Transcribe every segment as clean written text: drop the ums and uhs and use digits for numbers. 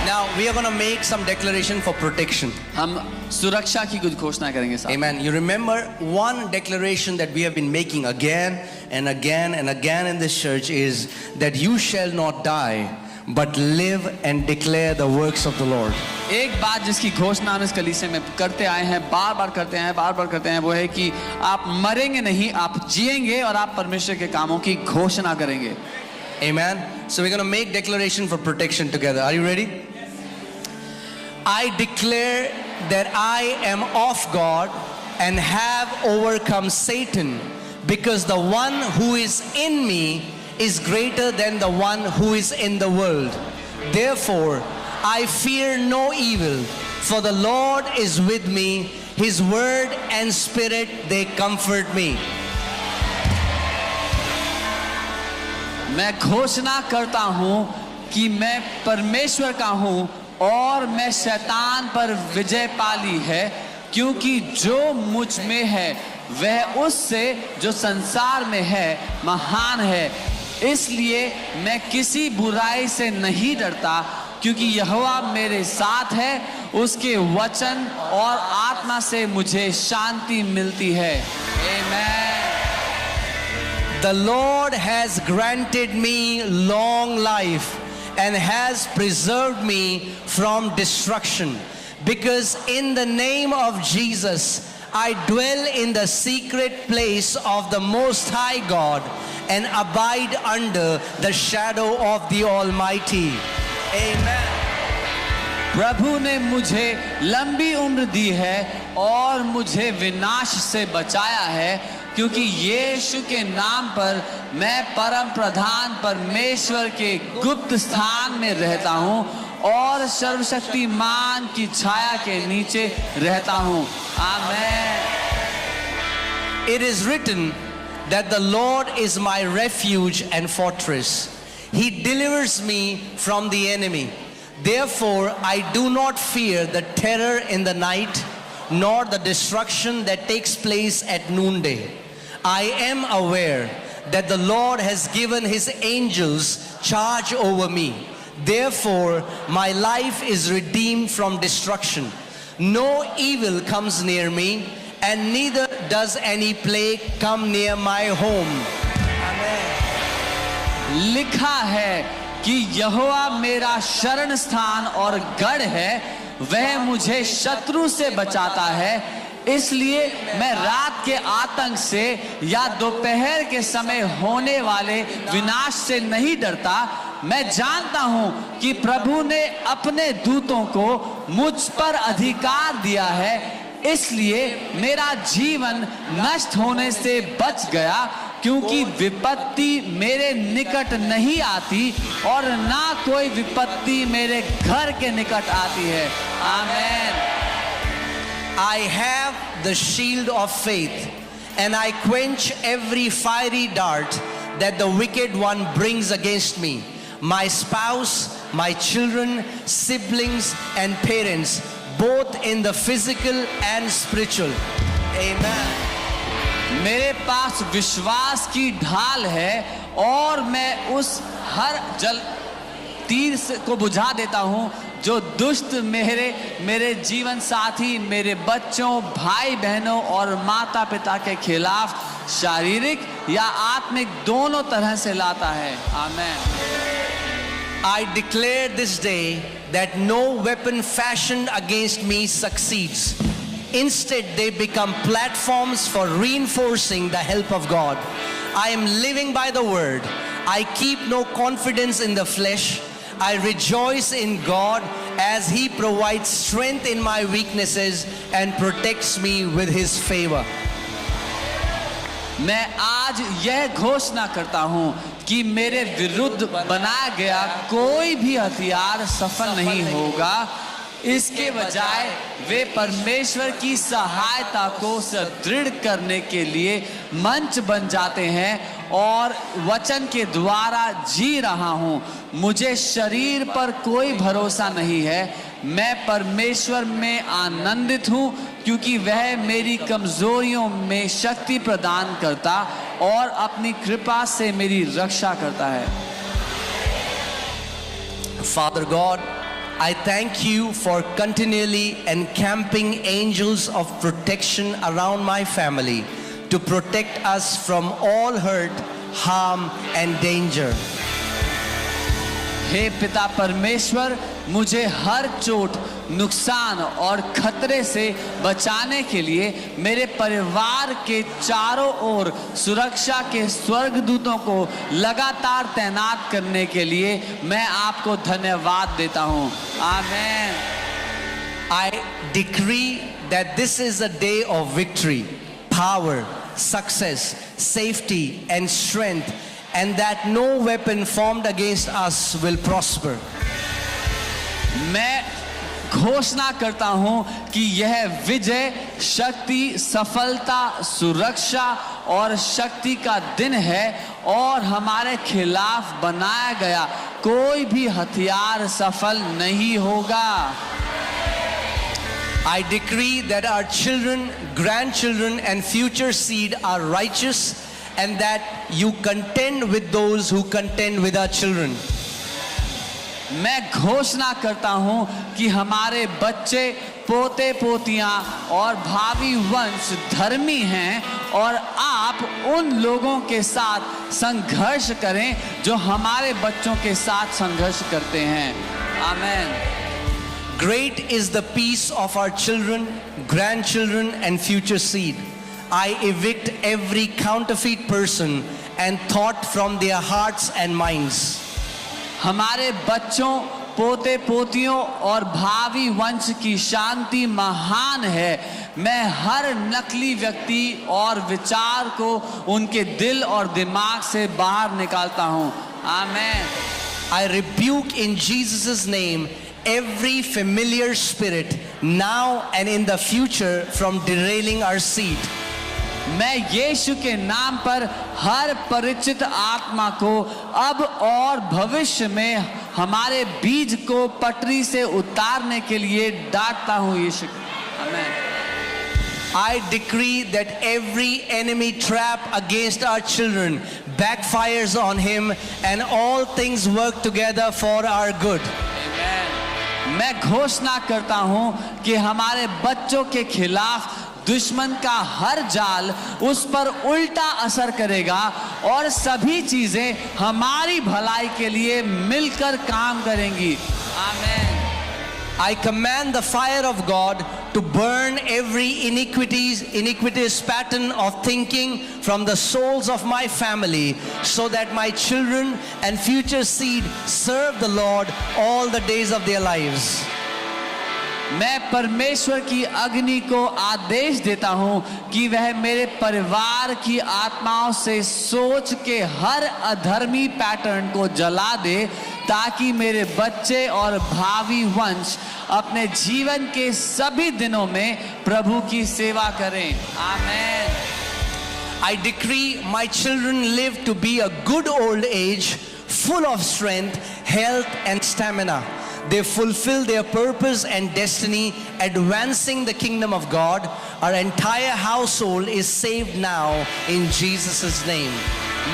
Now we are going to make some declaration for protection. हम सुरक्षा की कुछ घोषणा करेंगे साहब। Amen. You remember one declaration that we have been making again and again and again in this church is that you shall not die but live and declare the works of the Lord. एक बात जिसकी घोषणा हम इस कलीसिया में करते आए हैं, बार बार करते हैं, वो है कि आप मरेंगे नहीं, आप जिएंगे और आप परमेश्वर के कामों की घोषणा करेंगे। Amen. So we're going to make declaration for protection together. Are you ready? I declare that I am of God and have overcome Satan, because the one who is in me is greater than the one who is in the world. Therefore, I fear no evil, for the Lord is with me. His word and spirit, they comfort me. मैं घोषणा करता हूँ कि मैं परमेश्वर का हूँ और मैं शैतान पर विजय पाली है, क्योंकि जो मुझ में है वह उससे जो संसार में है महान है। इसलिए मैं किसी बुराई से नहीं डरता, क्योंकि यहोवा मेरे साथ है, उसके वचन और आत्मा से मुझे शांति मिलती है। आमीन। The Lord has granted me long life and has preserved me from destruction, because in the name of Jesus I dwell in the secret place of the Most High God and abide under the shadow of the Almighty. Amen. प्रभु ने मुझे लंबी उम्र दी है और मुझे विनाश से बचाया है, क्योंकि यीशु के नाम पर मैं परम प्रधान परमेश्वर के गुप्त स्थान में रहता हूँ और सर्वशक्तिमान की छाया के नीचे रहता हूँ। आमीन। It is written that the Lord is my refuge and fortress. He delivers me from the enemy. Therefore, I do not fear the terror in the night, nor the destruction that takes place at noonday. I am aware that the Lord has given his angels charge over me. Therefore, my life is redeemed from destruction. No evil comes near me, and neither does any plague come near my home. Amen. लिखा है कि यहोवा मेरा शरण स्थान और गढ़ है, वह मुझे शत्रु से बचाता है। इसलिए मैं रात के आतंक से या दोपहर के समय होने वाले विनाश से नहीं डरता। मैं जानता हूं कि प्रभु ने अपने दूतों को मुझ पर अधिकार दिया है, इसलिए मेरा जीवन नष्ट होने से बच गया, क्योंकि विपत्ति मेरे निकट नहीं आती और ना कोई विपत्ति मेरे घर के निकट आती है। आमीन। I have the shield of faith, and I quench every fiery dart that the wicked one brings against me, my spouse, my children, siblings, and parents, both in the physical and spiritual. Amen. मेरे पास विश्वास की ढाल है और मैं उस हर जल तीर को बुझा देता हूँ जो दुष्ट मेरे जीवन साथी, मेरे बच्चों, भाई बहनों और माता पिता के खिलाफ शारीरिक या आत्मिक दोनों तरह से लाता है। आमीन। I declare this day that no weapon fashioned against me succeeds. Instead, they become platforms for reinforcing the help of God. I am living by the word. I keep no confidence in the flesh. I rejoice in God as He provides strength in my weaknesses and protects me with His favor. मैं आज यह घोषणा करता हूँ कि मेरे विरुद्ध बनाया गया कोई भी हथियार सफल नहीं होगा। इसके बजाय वे परमेश्वर की सहायता को सुदृढ़ करने के लिए मंच बन जाते हैं और वचन के द्वारा जी रहा हूँ। मुझे शरीर पर कोई भरोसा नहीं है, मैं परमेश्वर में आनंदित हूँ, क्योंकि वह मेरी कमजोरियों में शक्ति प्रदान करता और अपनी कृपा से मेरी रक्षा करता है। Father God, I thank you for continually encamping angels of protection around my family to protect us from all hurt, harm and danger. हे पिता परमेश्वर, मुझे हर चोट, नुकसान और खतरे से बचाने के लिए मेरे परिवार के चारों ओर सुरक्षा के स्वर्गदूतों को लगातार तैनात करने के लिए मैं आपको धन्यवाद देता हूं। आमीन। I decree that this is a day of victory, power, success, safety and strength, and that no weapon formed against us will prosper. मैं घोषणा करता हूं कि यह विजय, शक्ति, सफलता, सुरक्षा और शक्ति का दिन है और हमारे खिलाफ बनाया गया कोई भी हथियार सफल नहीं होगा। I decree that our children, grandchildren and future seed are righteous, and that you contend with those who contend with our children. मैं घोषणा करता हूं कि हमारे बच्चे, पोते पोतियां और भावी वंश धर्मी हैं और आप उन लोगों के साथ संघर्ष करें जो हमारे बच्चों के साथ संघर्ष करते हैं। आमीन। Great is the peace of our children, grandchildren and future seed. I evict every counterfeit person and thought from their hearts and minds. हमारे बच्चों, पोते पोतियों और भावी वंश की शांति महान है। मैं हर नकली व्यक्ति और विचार को उनके दिल और दिमाग से बाहर निकालता हूं। आमीन। I rebuke in Jesus' name every familiar spirit now and in the future from derailing our seed. मैं यीशु के नाम पर हर परिचित आत्मा को अब और भविष्य में हमारे बीज को पटरी से उतारने के लिए डांटता हूं यीशु। आमीन। I decree that every enemy trap against our children backfires on him and all things work together for our good. मैं घोषणा करता हूं कि हमारे बच्चों के खिलाफ दुश्मन का हर जाल उस पर उल्टा असर करेगा और सभी चीजें हमारी भलाई के लिए मिलकर काम करेंगी। आमीन। I command the fire of God to burn every iniquitous pattern of thinking from the souls of my family, so that my children and future seed serve the Lord all the days of their lives. मैं परमेश्वर की अग्नि को आदेश देता हूं कि वह मेरे परिवार की आत्माओं से सोच के हर अधर्मी पैटर्न को जला दे, ताकि मेरे बच्चे और भावी वंश अपने जीवन के सभी दिनों में प्रभु की सेवा करें। आमीन। I decree my children live to be a good old age, full of strength, health and stamina. They fulfill their purpose and destiny, advancing the kingdom of God. Our entire household is saved now in Jesus' name.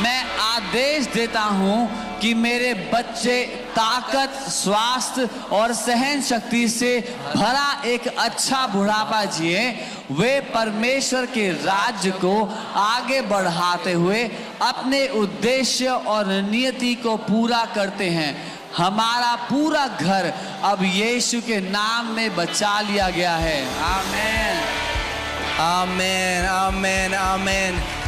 मैं आदेश देता हूं कि मेरे बच्चे ताकत, स्वास्थ्य और सहन शक्ति से भरा एक अच्छा बुढ़ापा जिए। वे परमेश्वर के राज्य को आगे बढ़ाते हुए अपने उद्देश्य और नियति को पूरा करते हैं। हमारा पूरा घर अब यीशु के नाम में बचा लिया गया है। आमीन। Amen, amen, amen.